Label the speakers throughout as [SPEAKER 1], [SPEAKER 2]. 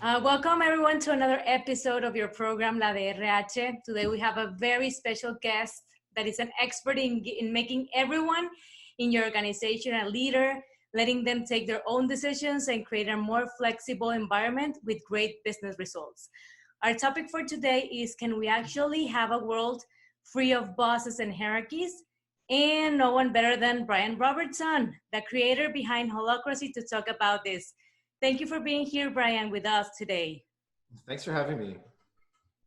[SPEAKER 1] Welcome everyone to another episode of your program, La de RH. Today we have a very special guest that is an expert in making everyone in your organization a leader, letting them take their own decisions and create a more flexible environment with great business results. Our topic for today is, can we actually have a world free of bosses and hierarchies? And no one better than Brian Robertson, the creator behind Holacracy, to talk about this. Thank you for being here, Brian, with us today.
[SPEAKER 2] Thanks for having me.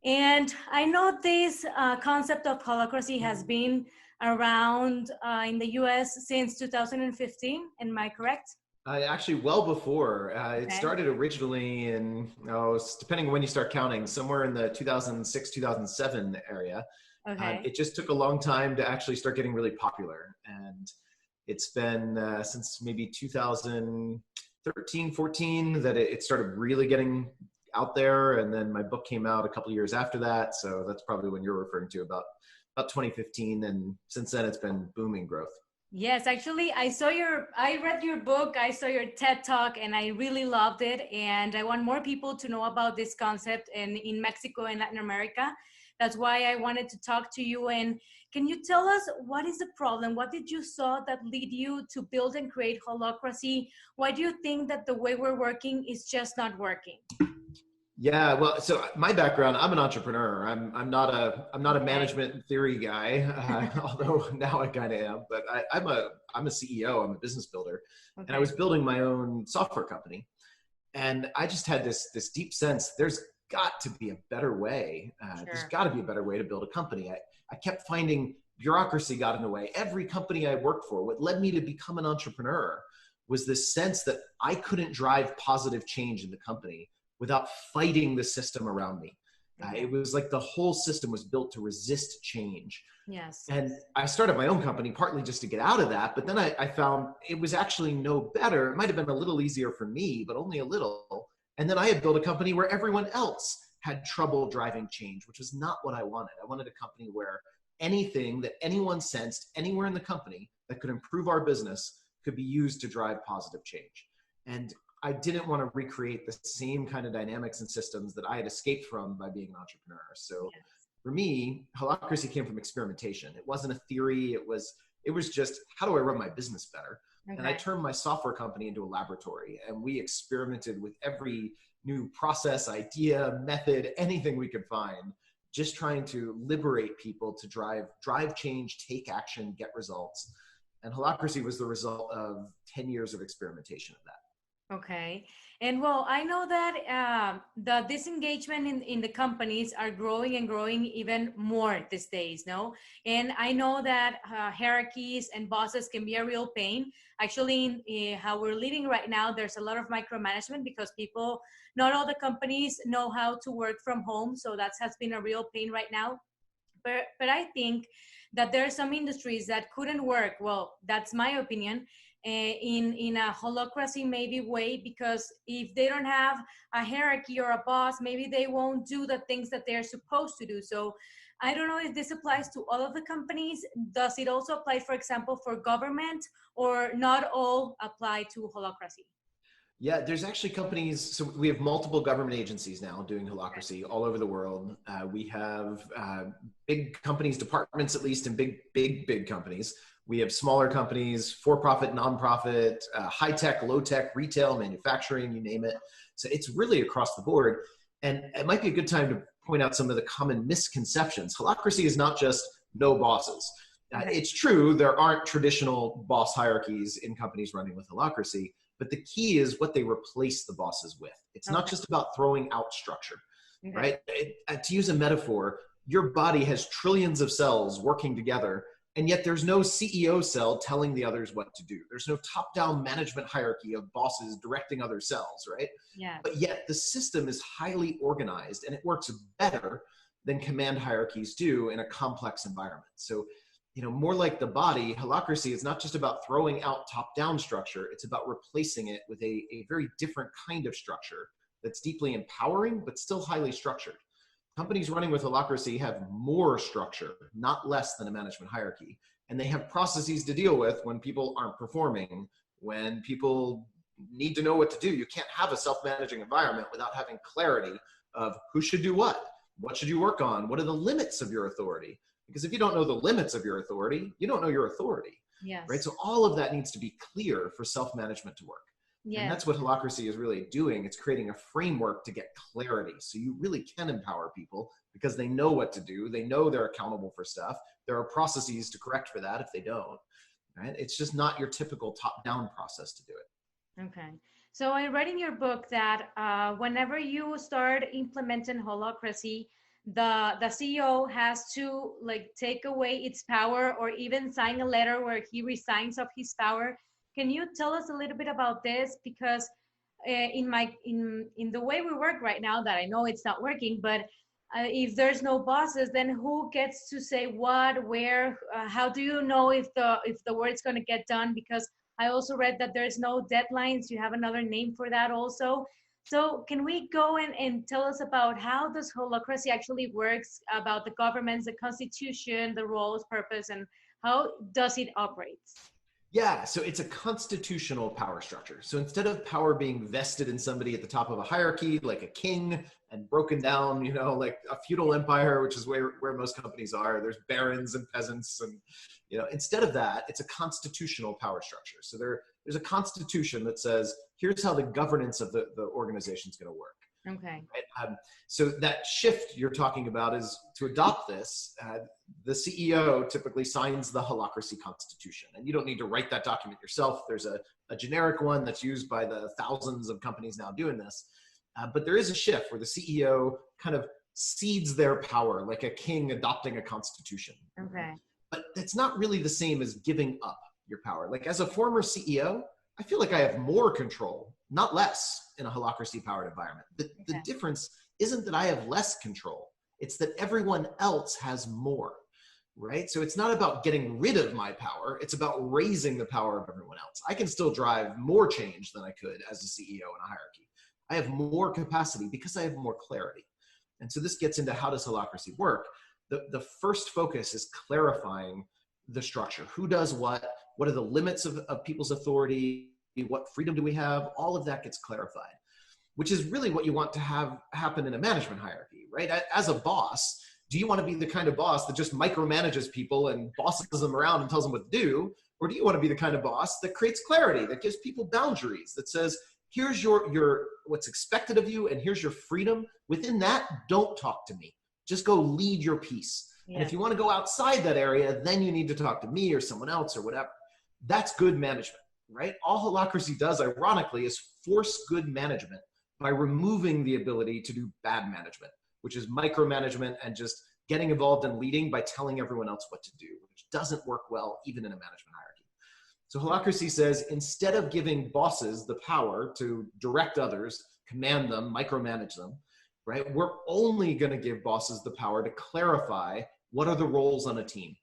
[SPEAKER 1] And I know this concept of Holacracy has been around in the US since 2015. Am I correct?
[SPEAKER 2] Actually, well before. It started originally in, depending on when you start counting, somewhere in the 2006, 2007 area.
[SPEAKER 1] Okay.
[SPEAKER 2] It just took a long time to actually start getting really popular. And it's been since maybe 2013, 14 that it started really getting out there. And then my book came out a couple of years after that. So that's probably when you're referring to, about 2015. And since then it's been booming growth.
[SPEAKER 1] Yes, actually, I read your book, I saw your TED Talk, and I really loved it. And I want more people to know about this concept in Mexico and Latin America. That's why I wanted to talk to you. And can you tell us, what is the problem? What did you saw that lead you to build and create Holacracy? Why do you think that the way we're working is just not working?
[SPEAKER 2] Yeah, well, so my background, I'm an entrepreneur. I'm not a management theory guy, although now I kind of am. But I'm a CEO. I'm a business builder, and I was building my own software company, and I just had this deep sense there's got to be a better way. There's got to be a better way to build a company. I kept finding bureaucracy got in the way. Every company I worked for, what led me to become an entrepreneur was this sense that I couldn't drive positive change in the company without fighting the system around me. It was like the whole system was built to resist change.
[SPEAKER 1] Yes.
[SPEAKER 2] And I started my own company partly just to get out of that, but then I found it was actually no better. It might have been a little easier for me, but only a little. And then I had built a company where everyone else had trouble driving change, which was not what I wanted. I wanted a company where anything that anyone sensed anywhere in the company that could improve our business could be used to drive positive change. And I didn't want to recreate the same kind of dynamics and systems that I had escaped from by being an entrepreneur. So for me, Holacracy came from experimentation. It wasn't a theory. It was just, how do I run my business better? Okay. And I turned my software company into a laboratory, and we experimented with every new process, idea, method, anything we could find, just trying to liberate people to drive change, take action, get results. And Holacracy was the result of 10 years of experimentation of that.
[SPEAKER 1] Okay. And well, I know that the disengagement in the companies are growing and growing even more these days, no? And I know that hierarchies and bosses can be a real pain. Actually, in how we're leading right now, there's a lot of micromanagement because people, not all the companies know how to work from home. So that has been a real pain right now. But I think that there are some industries that couldn't work. Well, that's my opinion. In a holacracy maybe way, because if they don't have a hierarchy or a boss, maybe they won't do the things that they're supposed to do. So I don't know if this applies to all of the companies. Does it also apply, for example, for government, or not all apply to holacracy?
[SPEAKER 2] Yeah, there's actually companies. So we have multiple government agencies now doing Holacracy all over the world. We have big companies, departments at least, and big companies. We have smaller companies, for-profit, nonprofit, high-tech, low-tech, retail, manufacturing, you name it. So it's really across the board. And it might be a good time to point out some of the common misconceptions. Holacracy is not just no bosses. It's true, there aren't traditional boss hierarchies in companies running with Holacracy, but the key is what they replace the bosses with. It's not just about throwing out structure, right? To use a metaphor, your body has trillions of cells working together, and yet there's no CEO cell telling the others what to do. There's no top-down management hierarchy of bosses directing other cells, right?
[SPEAKER 1] Yeah.
[SPEAKER 2] But yet the system is highly organized, and it works better than command hierarchies do in a complex environment. So, more like the body, Holacracy is not just about throwing out top-down structure. It's about replacing it with a very different kind of structure that's deeply empowering, but still highly structured. Companies running with Holacracy have more structure, not less than a management hierarchy. And they have processes to deal with when people aren't performing, when people need to know what to do. You can't have a self-managing environment without having clarity of who should do what should you work on, what are the limits of your authority? Because if you don't know the limits of your authority, you don't know your authority.
[SPEAKER 1] Yes.
[SPEAKER 2] Right? So all of that needs to be clear for self-management to work.
[SPEAKER 1] Yes.
[SPEAKER 2] And that's what Holacracy is really doing. It's creating a framework to get clarity. So you really can empower people because they know what to do. They know they're accountable for stuff. There are processes to correct for that if they don't. Right? It's just not your typical top-down process to do it.
[SPEAKER 1] Okay. So I read in your book that whenever you start implementing Holacracy, the CEO has to like take away its power or even sign a letter where he resigns of his power. Can you tell us a little bit about this? Because in the way we work right now, that I know it's not working, but if there's no bosses, then who gets to say what, where? How do you know if the work's going to get done? Because I also read that there's no deadlines. You have another name for that also. So can we go and tell us about how this Holacracy actually works, about the governments, the constitution, the roles, purpose, and how does it operate?
[SPEAKER 2] Yeah, so it's a constitutional power structure. So instead of power being vested in somebody at the top of a hierarchy, like a king, and broken down, like a feudal empire, which is where most companies are, there's barons and peasants, and instead of that, it's a constitutional power structure. So there's a constitution that says, here's how the governance of the organization is going to work.
[SPEAKER 1] Okay.
[SPEAKER 2] Right? So that shift you're talking about is to adopt this. The CEO typically signs the Holacracy Constitution, and you don't need to write that document yourself. There's a generic one that's used by the thousands of companies now doing this. But there is a shift where the CEO kind of cedes their power, like a king adopting a constitution.
[SPEAKER 1] Okay.
[SPEAKER 2] But that's not really the same as giving up your power. Like as a former CEO, I feel like I have more control, not less, in a Holacracy powered environment. The difference isn't that I have less control. It's that everyone else has more, right? So it's not about getting rid of my power. It's about raising the power of everyone else. I can still drive more change than I could as a CEO in a hierarchy. I have more capacity because I have more clarity. And so this gets into how does Holacracy work? The first focus is clarifying the structure. Who does what? What are the limits of people's authority? What freedom do we have? All of that gets clarified, which is really what you want to have happen in a management hierarchy, right? As a boss, do you want to be the kind of boss that just micromanages people and bosses them around and tells them what to do? Or do you want to be the kind of boss that creates clarity, that gives people boundaries, that says, here's your what's expected of you and here's your freedom. Within that, don't talk to me. Just go lead your piece. Yeah. And if you want to go outside that area, then you need to talk to me or someone else or whatever. That's good management, right? All Holacracy does, ironically, is force good management by removing the ability to do bad management, which is micromanagement and just getting involved in leading by telling everyone else what to do, which doesn't work well even in a management hierarchy. So Holacracy says, instead of giving bosses the power to direct others, command them, micromanage them, right? We're only going to give bosses the power to clarify what are the roles on a team,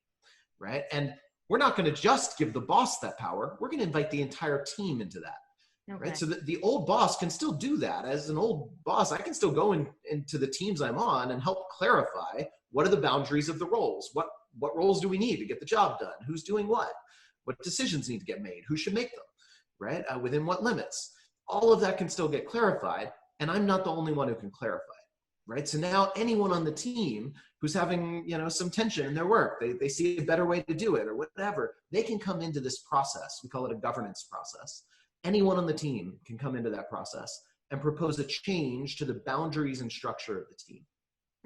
[SPEAKER 2] right? And we're not going to just give the boss that power. We're going to invite the entire team into that, right? So the old boss can still do that. As an old boss, I can still go into the teams I'm on and help clarify what are the boundaries of the roles. What roles do we need to get the job done? Who's doing what? What decisions need to get made? Who should make them, right? Within what limits? All of that can still get clarified, and I'm not the only one who can clarify it, right? So now anyone on the team who's having, some tension in their work, they see a better way to do it or whatever, they can come into this process. We call it a governance process. Anyone on the team can come into that process and propose a change to the boundaries and structure of the team.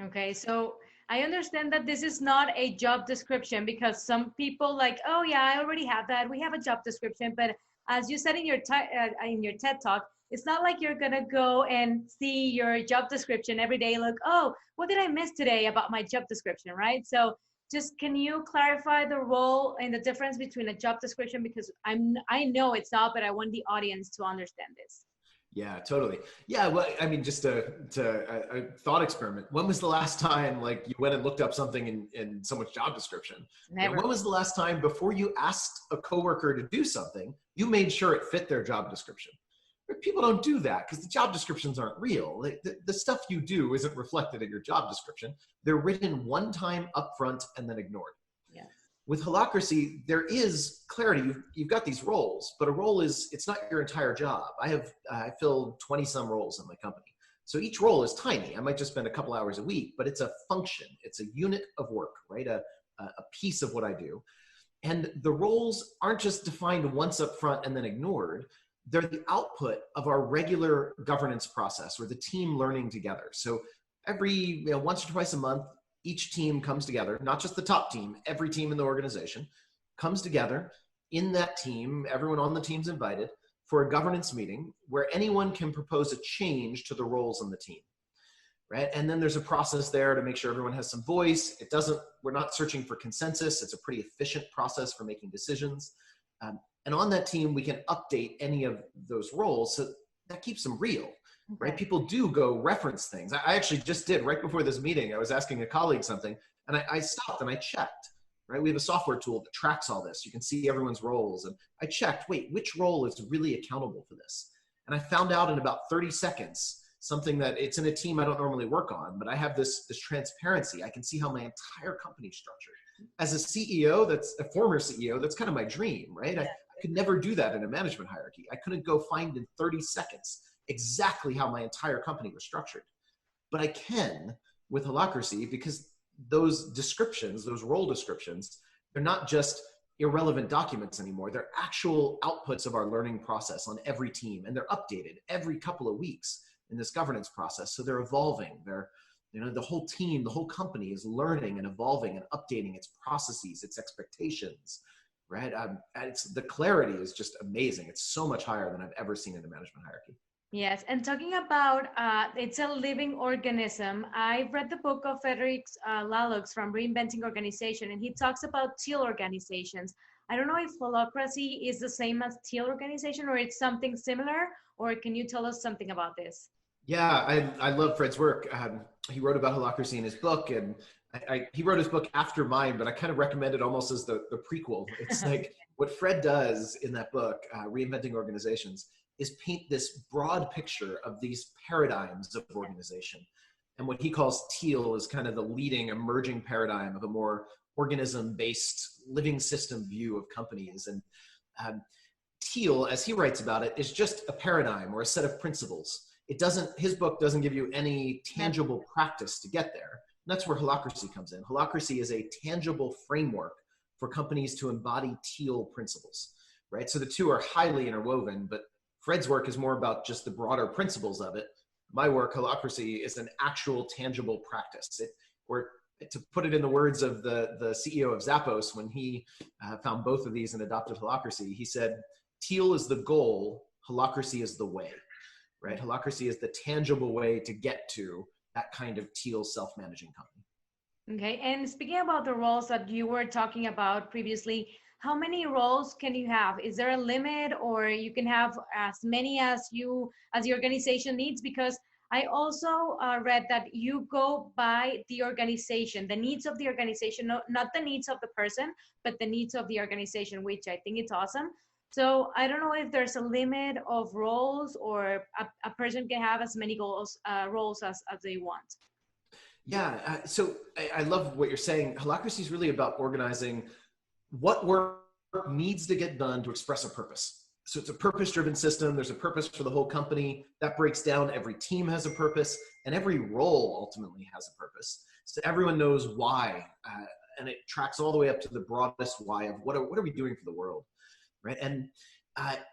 [SPEAKER 1] Okay, so I understand that this is not a job description, because some people like, oh yeah, I already have that. We have a job description, but as you said in your TED Talk, it's not like you're gonna go and see your job description every day. Like, oh, what did I miss today about my job description, right? So just can you clarify the role and the difference between a job description? Because I know it's not, but I want the audience to understand this.
[SPEAKER 2] Yeah, totally. Yeah, well, I mean, just a thought experiment. When was the last time, you went and looked up something in someone's job description?
[SPEAKER 1] Never.
[SPEAKER 2] When was the last time, before you asked a coworker to do something, you made sure it fit their job description? But people don't do that because the job descriptions aren't real. The stuff you do isn't reflected in your job description. They're written one time up front and then ignored.
[SPEAKER 1] Yes.
[SPEAKER 2] With Holacracy, there is clarity. You've got these roles, but a role it's not your entire job. I fill 20 some roles in my company. So each role is tiny. I might just spend a couple hours a week, but it's a function. It's a unit of work, right? A piece of what I do. And the roles aren't just defined once up front and then ignored. They're the output of our regular governance process, or the team learning together. So every once or twice a month, each team comes together, not just the top team, every team in the organization comes together. In that team, everyone on the team's invited for a governance meeting where anyone can propose a change to the roles on the team, right? And then there's a process there to make sure everyone has some voice. We're not searching for consensus. It's a pretty efficient process for making decisions. And on that team, we can update any of those roles. So that keeps them real, right? People do go reference things. I actually just did right before this meeting. I was asking a colleague something, and I stopped and I checked, right? We have a software tool that tracks all this. You can see everyone's roles. And I checked, wait, which role is really accountable for this? And I found out in about 30 seconds, something that it's in a team I don't normally work on, but I have this transparency. I can see how my entire company is structured. As a CEO, that's a former CEO, that's kind of my dream, right? I could never do that in a management hierarchy. I couldn't go find in 30 seconds exactly how my entire company was structured. But I can with Holacracy, because those descriptions, those role descriptions, they're not just irrelevant documents anymore. They're actual outputs of our learning process on every team, and they're updated every couple of weeks in this governance process. So they're evolving. The whole team, the whole company is learning and evolving and updating its processes, its expectations, right? The clarity is just amazing. It's so much higher than I've ever seen in a management hierarchy.
[SPEAKER 1] Yes, and talking about it's a living organism, I've read the book of Frederick Laloux from Reinventing Organization, and he talks about teal organizations. I don't know if Holacracy is the same as teal organization, or it's something similar, or can you tell us something about this?
[SPEAKER 2] Yeah, I love Fred's work. He wrote about Holacracy in his book, and he wrote his book after mine, but I kind of recommend it almost as the prequel. It's like what Fred does in that book, Reinventing Organizations, is paint this broad picture of these paradigms of organization. And what he calls teal is kind of the leading emerging paradigm of a more organism-based living system view of companies. And teal, as he writes about it, is just a paradigm or a set of principles. His book doesn't give you any tangible practice to get there. And that's where Holacracy comes in. Holacracy is a tangible framework for companies to embody teal principles, right? So the two are highly interwoven, but Fred's work is more about just the broader principles of it. My work, Holacracy, is an actual tangible practice. Or to put it in the words of the CEO of Zappos, when he found both of these and adopted Holacracy, he said, teal is the goal, Holacracy is the way, right? Holacracy is the tangible way to get to that kind of teal self-managing company.
[SPEAKER 1] Okay, and speaking about the roles that you were talking about previously, how many roles can you have? Is there a limit, or you can have as many as the organization needs? Because I also read that you go by the organization, the needs of the organization, not the needs of the person, but the needs of the organization, which I think it's awesome. So I don't know if there's a limit of roles, or a person can have as many roles as they want.
[SPEAKER 2] Yeah, so I love what you're saying. Holacracy is really about organizing what work needs to get done to express a purpose. So it's a purpose-driven system. There's a purpose for the whole company. That breaks down. Every team has a purpose, and every role ultimately has a purpose. So everyone knows why, and it tracks all the way up to the broadest why of what are we doing for the world, right? And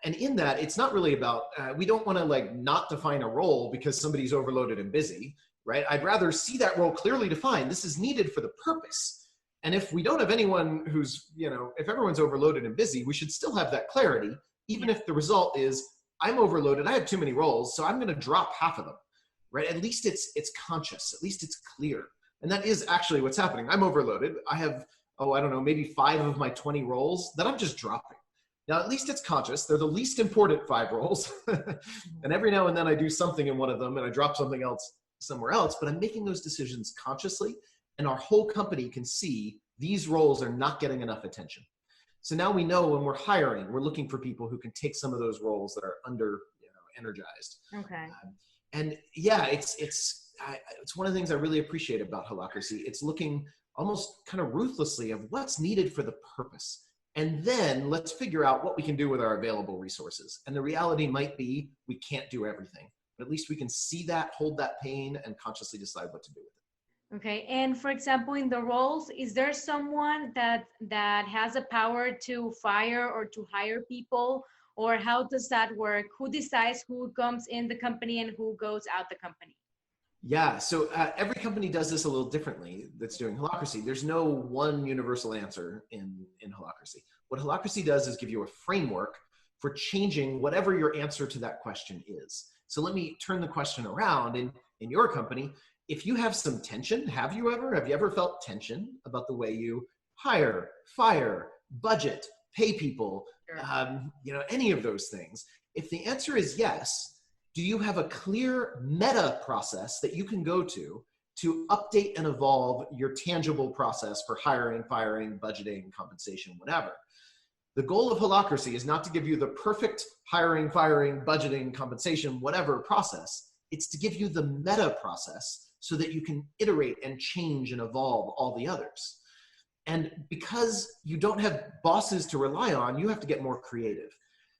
[SPEAKER 2] in that, it's not really about, we don't want to not define a role because somebody's overloaded and busy, right? I'd rather see that role clearly defined. This is needed for the purpose. And if we don't have anyone who's, if everyone's overloaded and busy, we should still have that clarity, even if the result is I'm overloaded, I have too many roles, so I'm going to drop half of them, right? At least it's conscious, at least it's clear. And that is actually what's happening. I'm overloaded. I have, I don't know, maybe 5 of my 20 roles that I'm just dropping. Now, at least it's conscious. They're the least important 5 roles. And every now and then I do something in one of them and I drop something else somewhere else, but I'm making those decisions consciously. And our whole company can see these roles are not getting enough attention. So now we know when we're hiring, we're looking for people who can take some of those roles that are under energized.
[SPEAKER 1] Okay.
[SPEAKER 2] And yeah, it's one of the things I really appreciate about Holacracy. It's looking almost kind of ruthlessly of what's needed for the purpose. And then let's figure out what we can do with our available resources. And the reality might be we can't do everything, but at least we can see that, hold that pain, and consciously decide what to do with it.
[SPEAKER 1] Okay, and for example, in the roles, is there someone that has the power to fire or to hire people, or how does that work? Who decides who comes in the company and who goes out the company?
[SPEAKER 2] Yeah, so every company does this a little differently that's doing Holacracy. There's no one universal answer in Holacracy. What Holacracy does is give you a framework for changing whatever your answer to that question is. So let me turn the question around. In your company, if you have some tension, have you ever felt tension about the way you hire, fire, budget, pay people,
[SPEAKER 1] Sure.
[SPEAKER 2] Any of those things? If the answer is yes, do you have a clear meta process that you can go to update and evolve your tangible process for hiring, firing, budgeting, compensation, whatever? The goal of Holacracy is not to give you the perfect hiring, firing, budgeting, compensation, whatever process. It's to give you the meta process so that you can iterate and change and evolve all the others. And because you don't have bosses to rely on, you have to get more creative,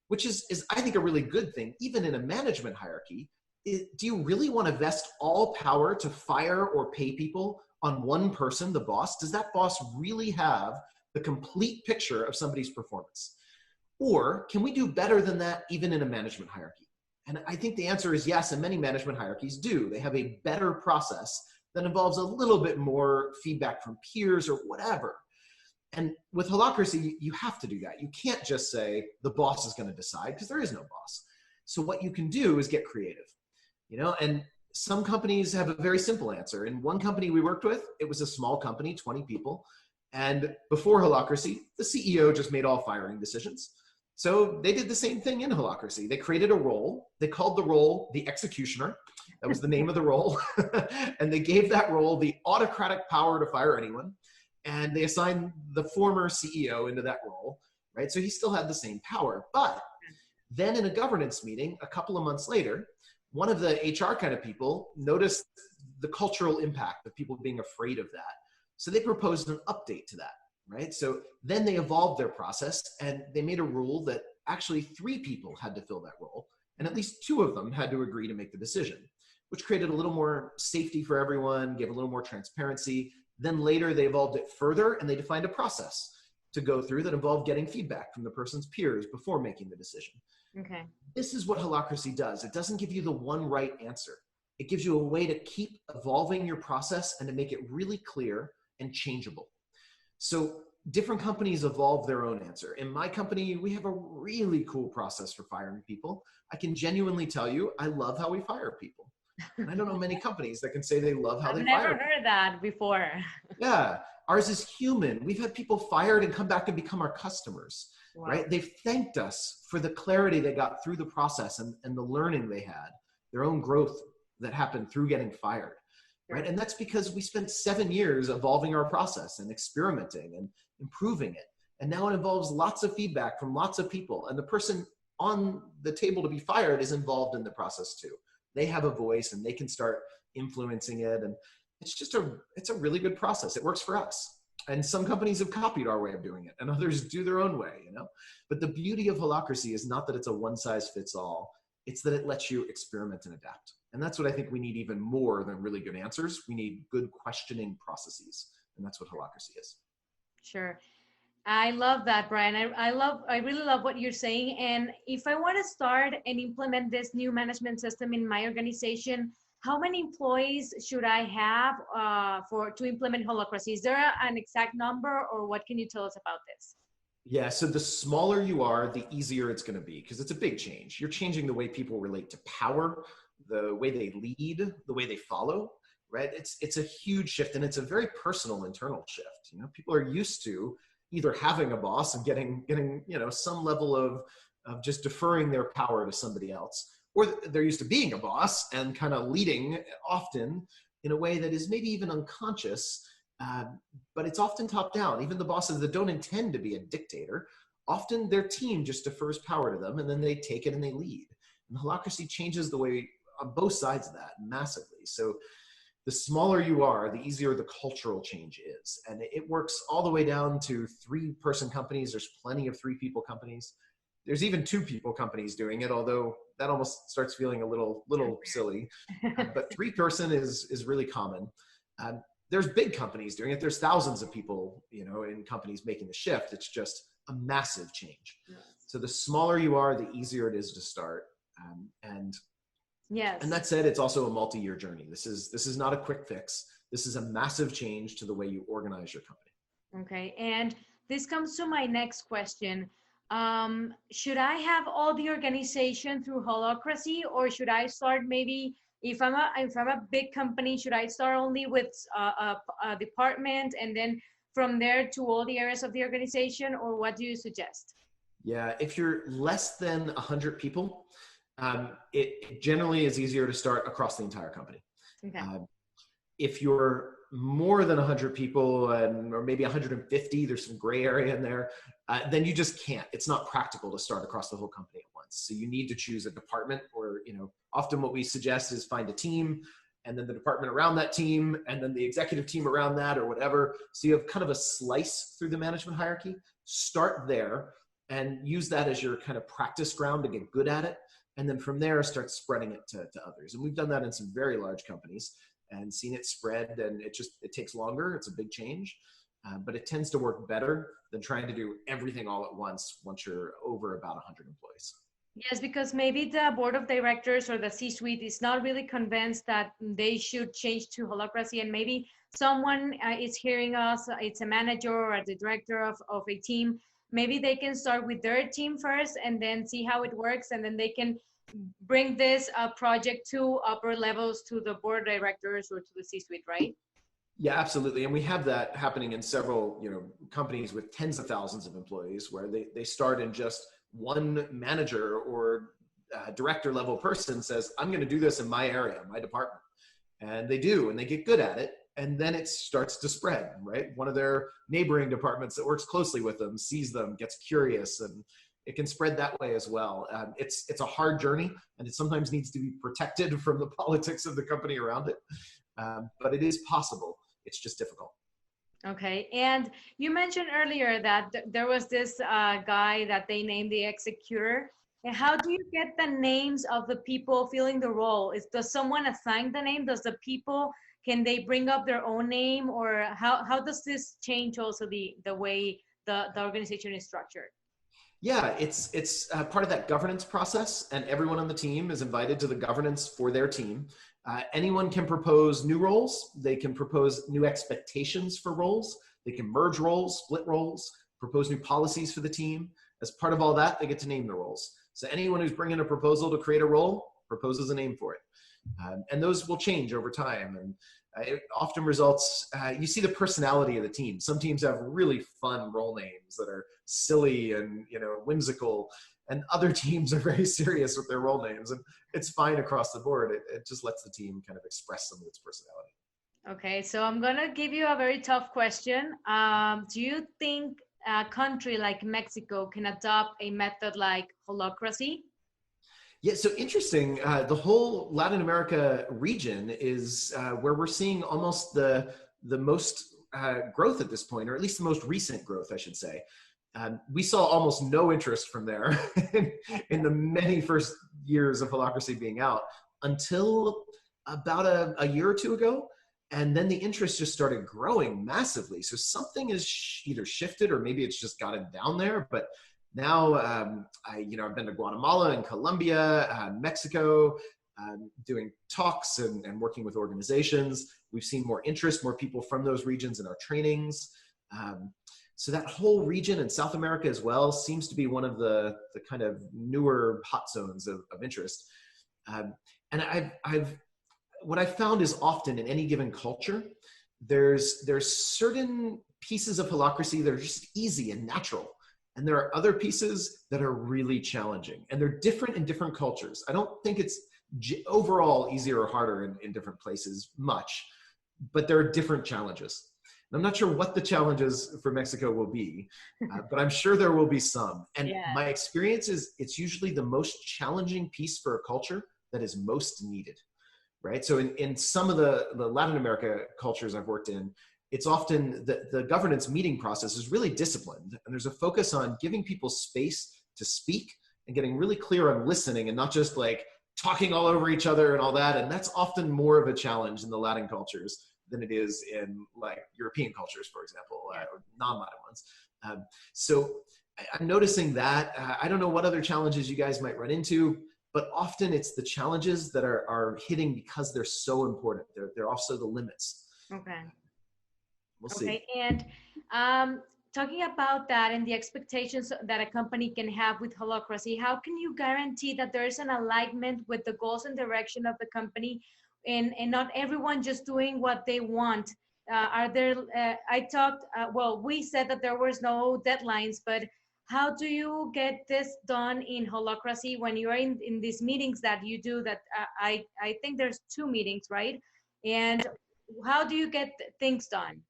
[SPEAKER 2] which is I think, a really good thing. Even in a management hierarchy, do you really want to vest all power to fire or pay people on one person, the boss? Does that boss really have the complete picture of somebody's performance? Or can we do better than that even in a management hierarchy? And I think the answer is yes, and many management hierarchies do. They have a better process that involves a little bit more feedback from peers or whatever. And with Holacracy, you have to do that. You can't just say the boss is going to decide, because there is no boss. So what you can do is get creative, and some companies have a very simple answer. In one company we worked with, it was a small company, 20 people. And before Holacracy, the CEO just made all firing decisions. So they did the same thing in Holacracy. They created a role. They called the role the executioner. That was the name of the role. And they gave that role the autocratic power to fire anyone. And they assigned the former CEO into that role, right? So he still had the same power. But then in a governance meeting, a couple of months later, one of the HR kind of people noticed the cultural impact of people being afraid of that. So they proposed an update to that, right? So then they evolved their process, and they made a rule that actually 3 people had to fill that role, and at least 2 of them had to agree to make the decision, which created a little more safety for everyone, gave a little more transparency. Then later they evolved it further, and they defined a process to go through that involved getting feedback from the person's peers before making the decision.
[SPEAKER 1] Okay.
[SPEAKER 2] This is what Holacracy does. It doesn't give you the one right answer. It gives you a way to keep evolving your process and to make it really clear and changeable. So different companies evolve their own answer. In my company, we have a really cool process for firing people. I can genuinely tell you, I love how we fire people. And I don't know many companies that can say they love how they fire people.
[SPEAKER 1] I've never heard that before.
[SPEAKER 2] Yeah, ours is human. We've had people fired and come back and become our customers,
[SPEAKER 1] Wow.
[SPEAKER 2] right? They've thanked us for the clarity they got through the process and the learning they had, their own growth that happened through getting fired, right? And that's because we spent 7 years evolving our process and experimenting and improving it. And now it involves lots of feedback from lots of people. And the person on the table to be fired is involved in the process too. They have a voice and they can start influencing it. And it's a really good process. It works for us. And some companies have copied our way of doing it, and others do their own way, But the beauty of Holacracy is not that it's a one-size-fits-all. It's that it lets you experiment and adapt. And that's what I think we need even more than really good answers. We need good questioning processes. And that's what Holacracy is.
[SPEAKER 1] Sure. I love that, Brian. I really love what you're saying. And if I want to start and implement this new management system in my organization, how many employees should I have to implement Holacracy? Is there an exact number, or what can you tell us about this?
[SPEAKER 2] Yeah, so the smaller you are, the easier it's going to be, because it's a big change. You're changing the way people relate to power, the way they lead, the way they follow, right? It's a huge shift, and it's a very personal internal shift. People are used to either having a boss and getting some level of just deferring their power to somebody else, or they're used to being a boss and kind of leading often in a way that is maybe even unconscious, but it's often top down. Even the bosses that don't intend to be a dictator, often their team just defers power to them, and then they take it and they lead. And Holacracy changes the way on both sides of that massively. So the smaller you are, the easier the cultural change is. And it works all the way down to 3-person companies. There's plenty of 3-people companies. There's even 2-people companies doing it, although that almost starts feeling a little silly. But 3-person is really common. There's big companies doing it. There's thousands of people, in companies making the shift. It's just a massive change. Yes. So the smaller you are, the easier it is to start.
[SPEAKER 1] Yes.
[SPEAKER 2] And that said, it's also a multi-year journey. This is not a quick fix. This is a massive change to the way you organize your company.
[SPEAKER 1] Okay. And this comes to my next question. Should I have all the organization through Holacracy, or should I start maybe, if I'm a big company, should I start only with a department and then from there to all the areas of the organization, or what do you suggest?
[SPEAKER 2] Yeah, if you're less than 100 people, it generally is easier to start across the entire company.
[SPEAKER 1] Okay.
[SPEAKER 2] If you're more than 100 people, or maybe 150, there's some gray area in there, then you just can't. It's not practical to start across the whole company at once. So you need to choose a department, or, often what we suggest is find a team, and then the department around that team, and then the executive team around that, or whatever. So you have kind of a slice through the management hierarchy. Start there and use that as your kind of practice ground to get good at it. And then from there, start spreading it to others. And we've done that in some very large companies and seen it spread, and it takes longer. It's a big change, but it tends to work better than trying to do everything all at once you're over about 100 employees.
[SPEAKER 1] Yes, because maybe the board of directors or the C-suite is not really convinced that they should change to Holacracy, and maybe someone is hearing us, it's a manager or the director of a team. Maybe they can start with their team first and then see how it works, and then they can bring this project to upper levels, to the board of directors or to the C-suite, right?
[SPEAKER 2] Yeah, absolutely. And we have that happening in several, companies with tens of thousands of employees, where they start in just one manager or director level person says, I'm going to do this in my area, my department. And they do, and they get good at it. And then it starts to spread, right? One of their neighboring departments that works closely with them sees them, gets curious, and it can spread that way as well. It's a hard journey, and it sometimes needs to be protected from the politics of the company around it. But it is possible. It's just difficult.
[SPEAKER 1] Okay. And you mentioned earlier that there was this guy that they named the executor. And how do you get the names of the people filling the role? Does someone assign the name? Does the people, can they bring up their own name? Or how does this change also the way the organization is structured?
[SPEAKER 2] Yeah, it's part of that governance process, and everyone on the team is invited to the governance for their team. Anyone can propose new roles. They can propose new expectations for roles. They can merge roles, split roles, propose new policies for the team. As part of all that, they get to name the roles. So anyone who's bringing a proposal to create a role proposes a name for it. And those will change over time. And it often results, you see the personality of the team. Some teams have really fun role names that are silly and whimsical, and other teams are very serious with their role names, and it's fine across the board. It just lets the team kind of express some of its personality.
[SPEAKER 1] Okay, so I'm gonna give you a very tough question. Do you think a country like Mexico can adopt a method like Holacracy?
[SPEAKER 2] Yeah, so interesting. The whole Latin America region is where we're seeing almost the most growth at this point, or at least the most recent growth, I should say. We saw almost no interest from there in the many first years of Holacracy being out until about a year or two ago. And then the interest just started growing massively. So something is either shifted, or maybe it's just gotten down there. But now, I've been to Guatemala and Colombia, Mexico, doing talks and working with organizations. We've seen more interest, more people from those regions in our trainings. So that whole region in South America as well seems to be one of the kind of newer hot zones of interest. And what I've found is often in any given culture, there's certain pieces of Holacracy that are just easy and natural. And there are other pieces that are really challenging, and they're different in different cultures. I don't think it's overall easier or harder in different places much, but there are different challenges. And I'm not sure what the challenges for Mexico will be, but I'm sure there will be some. And my experience is it's usually the most challenging piece for a culture that is most needed. right? So in some of the Latin America cultures I've worked in, it's often the governance meeting process is really disciplined, and there's a focus on giving people space to speak and getting really clear on listening and not just like talking all over each other and all that. And that's often more of a challenge in the Latin cultures than it is in like European cultures, for example, or non-Latin ones. So I'm noticing that. I don't know what other challenges you guys might run into, but often it's the challenges that are hitting because they're so important. They're also the limits.
[SPEAKER 1] Okay.
[SPEAKER 2] We'll see.
[SPEAKER 1] Okay. And talking about that and the expectations that a company can have with Holacracy, how can you guarantee that there is an alignment with the goals and direction of the company, and not everyone just doing what they want? Are there, we said that there was no deadlines, but how do you get this done in Holacracy when you are in these meetings that you do that I think there's 2 meetings, right? And how do you get things done?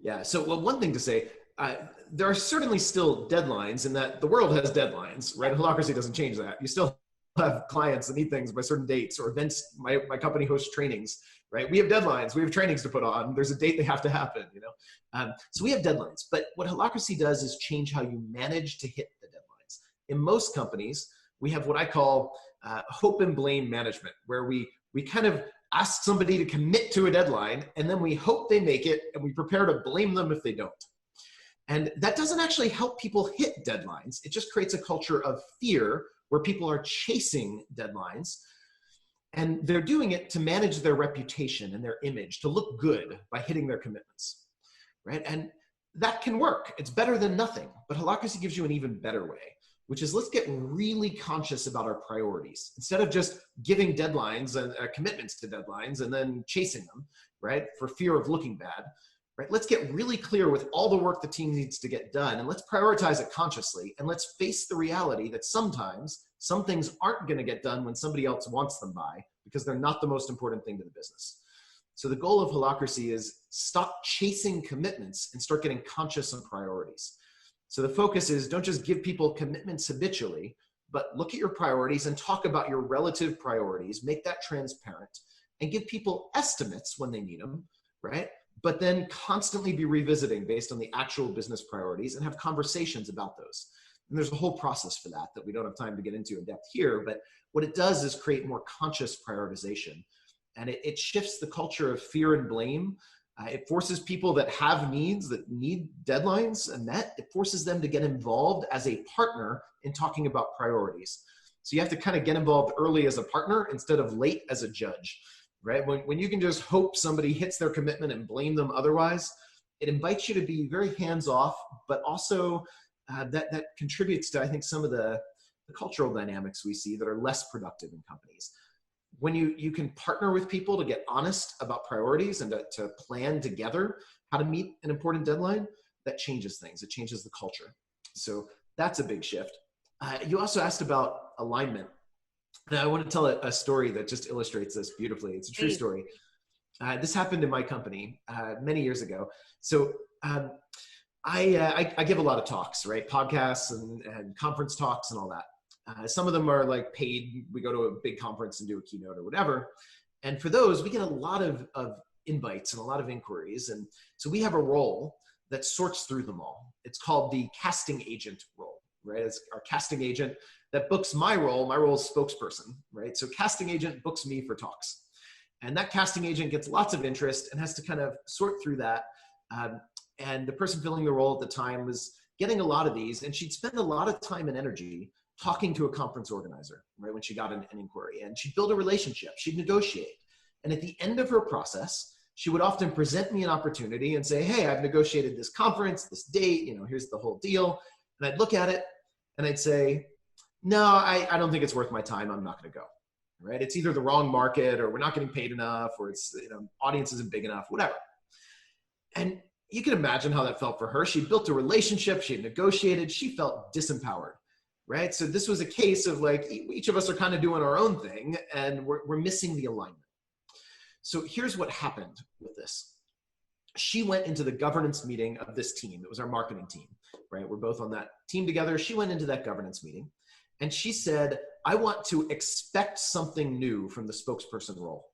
[SPEAKER 2] Yeah, so one thing to say, there are certainly still deadlines in that the world has deadlines, right? Holacracy doesn't change that. You still have clients that need things by certain dates, or events. My company hosts trainings, right? We have deadlines. We have trainings to put on. There's a date they have to happen, you know? So we have deadlines, but what Holacracy does is change how you manage to hit the deadlines. In most companies, we have what I call hope and blame management, where we kind of ask somebody to commit to a deadline, and then we hope they make it, and we prepare to blame them if they don't. And that doesn't actually help people hit deadlines. It just creates a culture of fear where people are chasing deadlines, and they're doing it to manage their reputation and their image, to look good by hitting their commitments, right? And that can work. It's better than nothing, but Holacracy gives you an even better way, which is let's get really conscious about our priorities. Instead of just giving deadlines and commitments to deadlines and then chasing them, right, for fear of looking bad, right? Let's get really clear with all the work the team needs to get done, and let's prioritize it consciously, and let's face the reality that sometimes some things aren't going to get done when somebody else wants them by, because they're not the most important thing to the business. So the goal of Holacracy is stop chasing commitments and start getting conscious on priorities. So the focus is don't just give people commitments habitually, but look at your priorities and talk about your relative priorities, make that transparent, and give people estimates when they need them, right? But then constantly be revisiting based on the actual business priorities and have conversations about those. And there's a whole process for that we don't have time to get into in depth here, but what it does is create more conscious prioritization. And it shifts the culture of fear and blame. It forces people that have needs, that need deadlines and met, it forces them to get involved as a partner in talking about priorities. So you have to kind of get involved early as a partner instead of late as a judge, right? When you can just hope somebody hits their commitment and blame them otherwise, it invites you to be very hands-off, but also that contributes to, I think, some of the cultural dynamics we see that are less productive in companies. When you can partner with people to get honest about priorities and to plan together how to meet an important deadline, that changes things. It changes the culture. So that's a big shift. You also asked about alignment. And I want to tell a story that just illustrates this beautifully. It's a true story. This happened in my company many years ago. So I give a lot of talks, right? Podcasts and conference talks and all that. Some of them are like paid. We go to a big conference and do a keynote or whatever. And for those, we get a lot of invites and a lot of inquiries. And so we have a role that sorts through them all. It's called the casting agent role, right? It's our casting agent that books my role. My role is spokesperson, right? So casting agent books me for talks. And that casting agent gets lots of interest and has to kind of sort through that. And the person filling the role at the time was getting a lot of these, and she'd spend a lot of time and energy talking to a conference organizer, right, when she got an inquiry. And she'd build a relationship. She'd negotiate. And at the end of her process, she would often present me an opportunity and say, hey, I've negotiated this conference, this date, here's the whole deal. And I'd look at it and I'd say, no, I don't think it's worth my time. I'm not going to go, right? It's either the wrong market, or we're not getting paid enough, or it's, audience isn't big enough, whatever. And you can imagine how that felt for her. She built a relationship. She had negotiated. She felt disempowered, right? So this was a case of like, each of us are kind of doing our own thing, and we're missing the alignment. So here's what happened with this. She went into the governance meeting of this team. It was our marketing team, right? We're both on that team together. She went into that governance meeting and she said, I want to expect something new from the spokesperson role.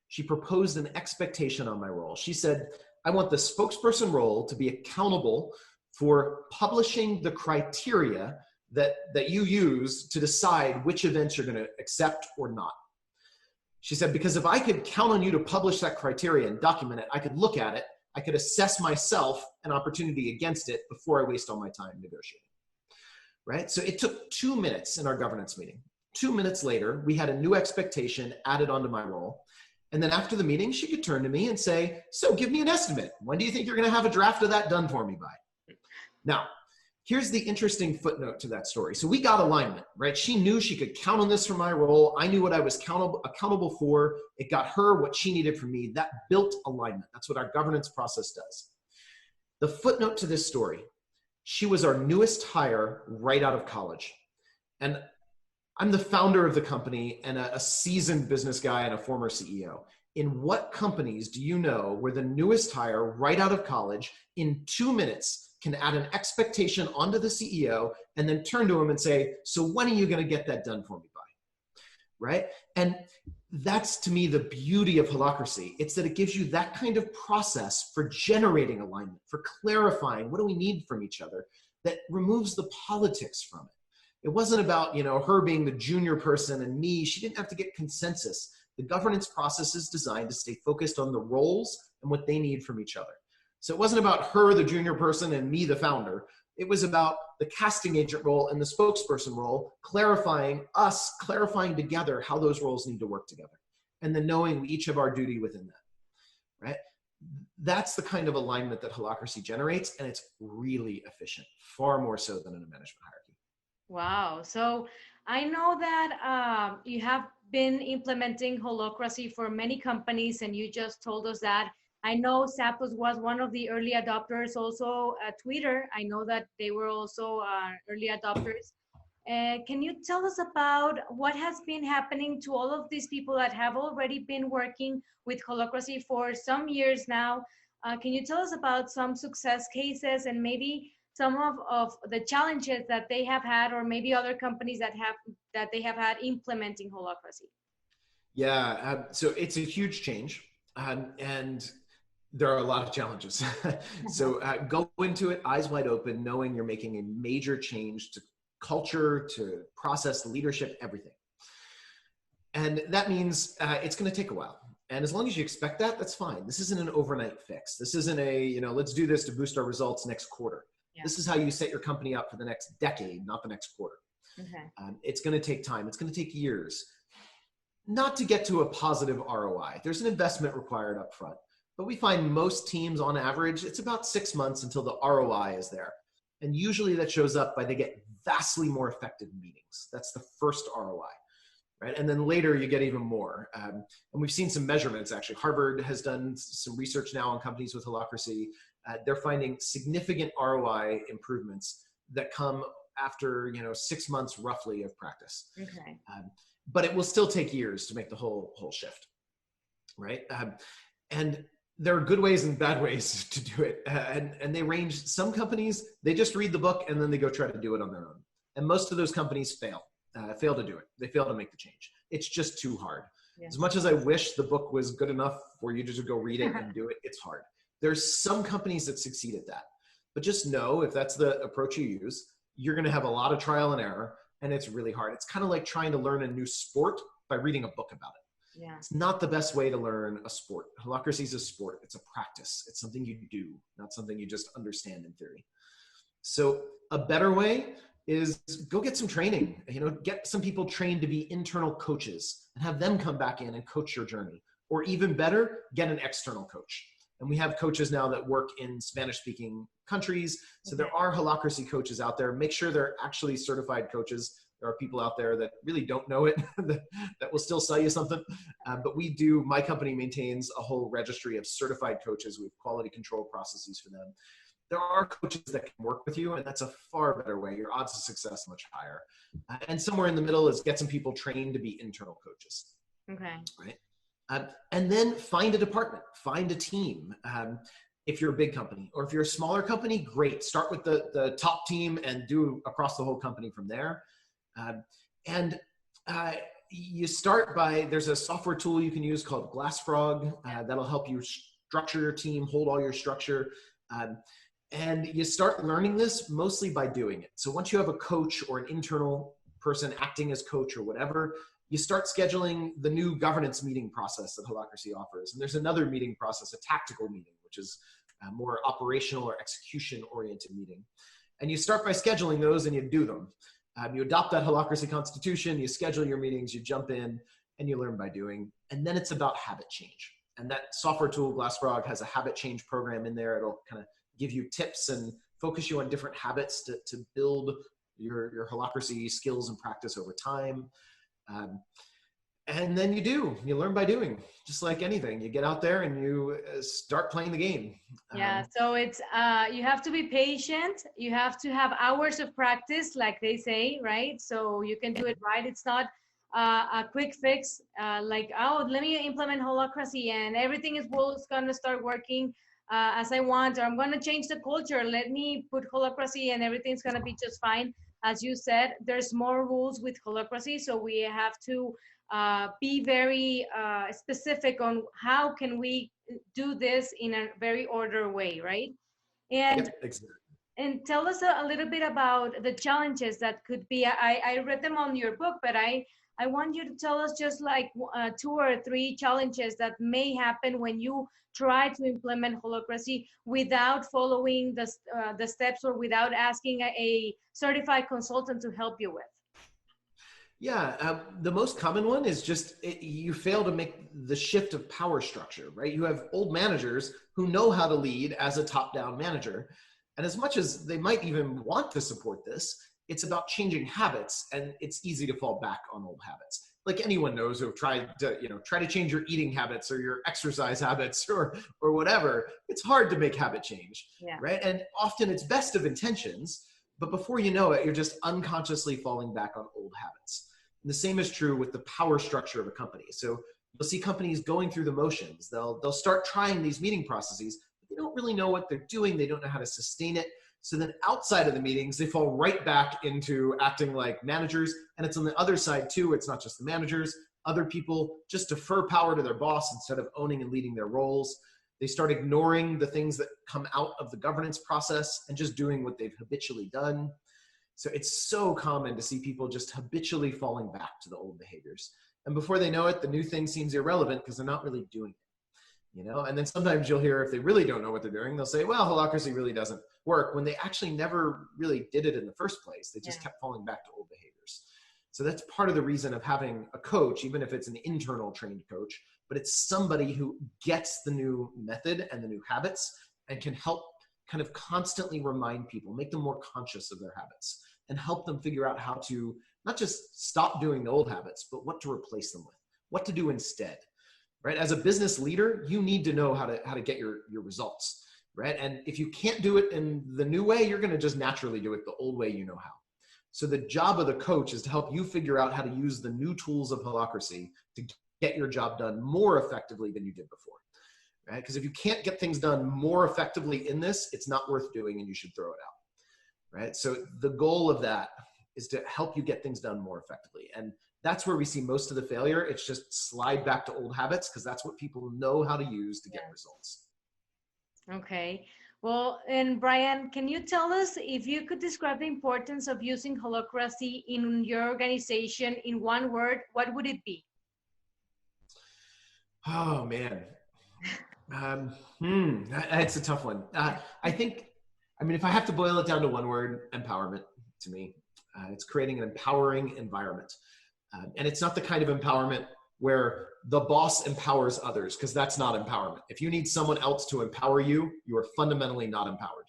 [SPEAKER 2] she proposed an expectation on my role. She said, I want the spokesperson role to be accountable for publishing the criteria that you use to decide which events you're going to accept or not. She said, because if I could count on you to publish that criteria and document it, I could look at it, I could assess myself an opportunity against it before I waste all my time negotiating. Right? So it took 2 minutes in our governance meeting. 2 minutes later, we had a new expectation added onto my role. And then after the meeting, she could turn to me and say, so give me an estimate. When do you think you're going to have a draft of that done for me by? Now, here's the interesting footnote to that story. So we got alignment, right? She knew she could count on this for my role. I knew what I was accountable for. It got her what she needed from me. That built alignment. That's what our governance process does. The footnote to this story, she was our newest hire right out of college. And I'm the founder of the company and a seasoned business guy and a former CEO. In what companies do you know where the newest hire right out of college in 2 minutes can add an expectation onto the CEO and then turn to him and say, so when are you going to get that done for me by? Right? And that's, to me, the beauty of Holacracy. It's that it gives you that kind of process for generating alignment, for clarifying what do we need from each other, that removes the politics from it. It wasn't about, her being the junior person and me. She didn't have to get consensus. The governance process is designed to stay focused on the roles and what they need from each other. So it wasn't about her, the junior person, and me, the founder. It was about the casting agent role and the spokesperson role, clarifying together how those roles need to work together. And then knowing we each have our duty within that, right? That's the kind of alignment that Holacracy generates, and it's really efficient, far more so than in a management hierarchy.
[SPEAKER 1] Wow. So I know that you have been implementing Holacracy for many companies, and you just told us that. I know Zappos was one of the early adopters, also Twitter. I know that they were also early adopters. Can you tell us about what has been happening to all of these people that have already been working with Holacracy for some years now? Can you tell us about some success cases and maybe some of the challenges that they have had, or maybe other companies that they have had implementing Holacracy?
[SPEAKER 2] Yeah, so it's a huge change, and there are a lot of challenges. So go into it eyes wide open, knowing you're making a major change to culture, to process, leadership, everything. And that means it's going to take a while. And as long as you expect that, that's fine. This isn't an overnight fix. This isn't a, let's do this to boost our results next quarter. Yeah. This is how you set your company up for the next decade, not the next quarter. Okay. It's going to take time. It's going to take years. Not to get to a positive ROI. There's an investment required up front. But we find most teams, on average, it's about 6 months until the ROI is there. And usually that shows up by they get vastly more effective meetings. That's the first ROI, right? And then later you get even more. And we've seen some measurements, actually. Harvard has done some research now on companies with Holacracy. They're finding significant ROI improvements that come after 6 months roughly of practice. Okay. But it will still take years to make the whole shift, right? And there are good ways and bad ways to do it. And they range. Some companies, they just read the book and then they go try to do it on their own. And most of those companies fail to do it. They fail to make the change. It's just too hard. Yeah. As much as I wish the book was good enough for you to just go read it and do it, it's hard. There's some companies that succeed at that. But just know if that's the approach you use, you're going to have a lot of trial and error, and it's really hard. It's kind of like trying to learn a new sport by reading a book about it. Yeah. It's not the best way to learn a sport. Holacracy is a sport. It's a practice. It's something you do, not something you just understand in theory. So a better way is go get some training. Get some people trained to be internal coaches and have them come back in and coach your journey. Or even better, get an external coach. And we have coaches now that work in Spanish-speaking countries. So there are Holacracy coaches out there. Make sure they're actually certified coaches. There are people out there that really don't know it that will still sell you something. But my company maintains a whole registry of certified coaches with quality control processes for them. There are coaches that can work with you, and that's a far better way. Your odds of success are much higher. And somewhere in the middle is get some people trained to be internal coaches. Okay. Right. And then find a department, find a team. If you're a big company, or if you're a smaller company, great. Start with the top team and do across the whole company from there. you start by, there's a software tool you can use called Glassfrog that'll help you structure your team, hold all your structure. And you start learning this mostly by doing it. So once you have a coach or an internal person acting as coach or whatever, you start scheduling the new governance meeting process that Holacracy offers. And there's another meeting process, a tactical meeting, which is a more operational or execution oriented meeting. And you start by scheduling those and you do them. You adopt that Holacracy constitution, you schedule your meetings, you jump in, and you learn by doing. And then it's about habit change. And that software tool, Glassfrog, has a habit change program in there. It'll kind of give you tips and focus you on different habits to build your Holacracy skills and practice over time. And then you learn by doing, just like anything. You get out there and you start playing the game.
[SPEAKER 1] Yeah, so it's, you have to be patient. You have to have hours of practice, like they say, right? So you can do it right. It's not a quick fix, like, oh, let me implement Holacracy and everything is going to start working as I want, or I'm going to change the culture. Let me put Holacracy and everything's going to be just fine. As you said, there's more rules with Holacracy, so we have to be very specific on how can we do this in a very ordered way, right? And
[SPEAKER 2] yep, exactly.
[SPEAKER 1] And tell us a little bit about the challenges that could be. I read them on your book, but I want you to tell us just like 2 or 3 challenges that may happen when you try to implement Holacracy without following the steps or without asking a certified consultant to help you with.
[SPEAKER 2] Yeah, the most common one is just you fail to make the shift of power structure, right? You have old managers who know how to lead as a top-down manager. And as much as they might even want to support this, it's about changing habits, and it's easy to fall back on old habits. Like anyone knows who tried to change your eating habits or your exercise habits or whatever. It's hard to make habit change, right? And often it's best of intentions, but before you know it, you're just unconsciously falling back on old habits. And the same is true with the power structure of a company. So you'll see companies going through the motions. They'll start trying these meeting processes, but they don't really know what they're doing. They don't know how to sustain it. So then outside of the meetings, they fall right back into acting like managers. And it's on the other side too. It's not just the managers. Other people just defer power to their boss instead of owning and leading their roles. They start ignoring the things that come out of the governance process and just doing what they've habitually done. So it's so common to see people just habitually falling back to the old behaviors. And before they know it, the new thing seems irrelevant because they're not really doing it. And then sometimes you'll hear if they really don't know what they're doing, they'll say, well, Holacracy really doesn't work, when they actually never really did it in the first place. They just kept falling back to old behaviors. So that's part of the reason of having a coach, even if it's an internal trained coach, but it's somebody who gets the new method and the new habits and can help kind of constantly remind people, make them more conscious of their habits and help them figure out how to not just stop doing the old habits, but what to replace them with, what to do instead, right? As a business leader, you need to know how to get your results, right? And if you can't do it in the new way, you're going to just naturally do it the old way you know how. So the job of the coach is to help you figure out how to use the new tools of Holacracy to get your job done more effectively than you did before, right? Because if you can't get things done more effectively in this, it's not worth doing and you should throw it out, right? So the goal of that is to help you get things done more effectively. And that's where we see most of the failure. It's just slide back to old habits because that's what people know how to use to get results.
[SPEAKER 1] Okay. Well, and Brian, can you tell us if you could describe the importance of using Holacracy in your organization in one word, what would it be?
[SPEAKER 2] Oh, man. That's a tough one. If I have to boil it down to one word, empowerment to me. It's creating an empowering environment. And it's not the kind of empowerment where the boss empowers others, because that's not empowerment. If you need someone else to empower you, you are fundamentally not empowered.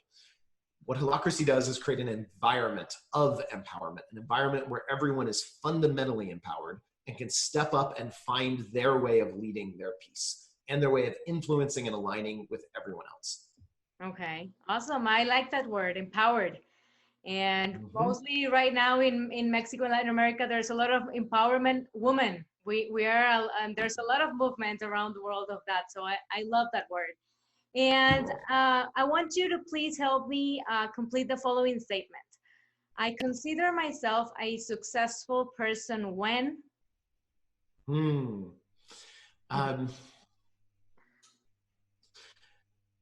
[SPEAKER 2] What Holacracy does is create an environment of empowerment, an environment where everyone is fundamentally empowered and can step up and find their way of leading their piece and their way of influencing and aligning with everyone else.
[SPEAKER 1] Okay, awesome. I like that word, empowered. And mostly right now in Mexico and Latin America, there's a lot of empowerment women. We are, and there's a lot of movement around the world of that. So I love that word. And I want you to please help me complete the following statement. I consider myself a successful person when?
[SPEAKER 2] Hmm. Um,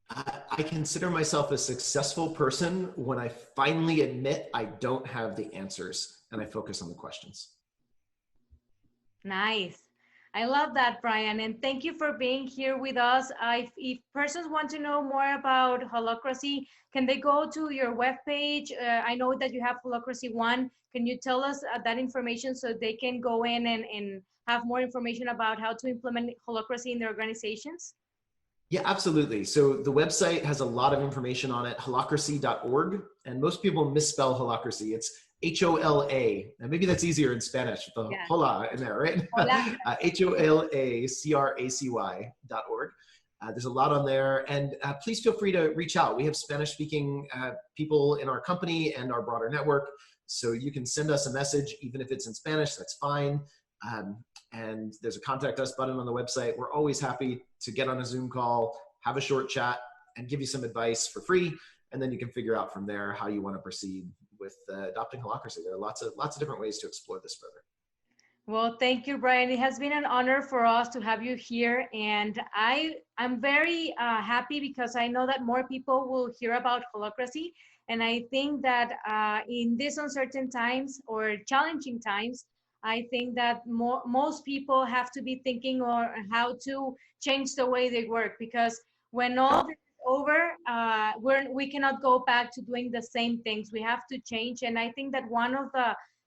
[SPEAKER 2] I consider myself a successful person when I finally admit I don't have the answers and I focus on the questions.
[SPEAKER 1] Nice. I love that, Brian. And thank you for being here with us. If persons want to know more about Holacracy, can they go to your webpage? I know that you have Holacracy One. Can you tell us that information so they can go in and have more information about how to implement Holacracy in their organizations?
[SPEAKER 2] Yeah, absolutely. So the website has a lot of information on it, holacracy.org. And most people misspell holacracy. It's Hola. And maybe that's easier in Spanish, the
[SPEAKER 1] Yeah.
[SPEAKER 2] hola in there, right?
[SPEAKER 1] Hola.
[SPEAKER 2] HOLACRACY.org. There's a lot on there. And please feel free to reach out. We have Spanish-speaking people in our company and our broader network. So you can send us a message, even if it's in Spanish, that's fine. And there's a contact us button on the website. We're always happy to get on a Zoom call, have a short chat, and give you some advice for free. And then you can figure out from there how you want to proceed with adopting Holacracy. There are lots of different ways to explore this further.
[SPEAKER 1] Well, thank you, Brian. It has been an honor for us to have you here. And I'm very happy because I know that more people will hear about Holacracy. And I think that in these uncertain times or challenging times, I think that most people have to be thinking on how to change the way they work, because when all this is over, we cannot go back to doing the same things. We have to change. And I think that one of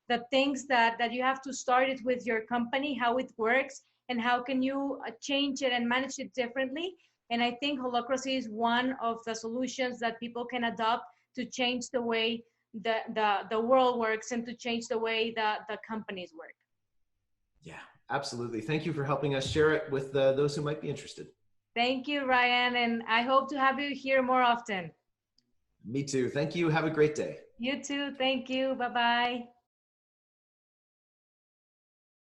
[SPEAKER 1] the things that you have to start it with your company, how it works, and how can you change it and manage it differently. And I think Holacracy is one of the solutions that people can adopt to change the way the world works and to change the way the companies work.
[SPEAKER 2] Yeah, absolutely. Thank you for helping us share it with those who might be interested.
[SPEAKER 1] Thank you, Ryan, and I hope to have you here more often.
[SPEAKER 2] Me too. Thank you. Have a great day.
[SPEAKER 1] You too. Thank you. Bye-bye.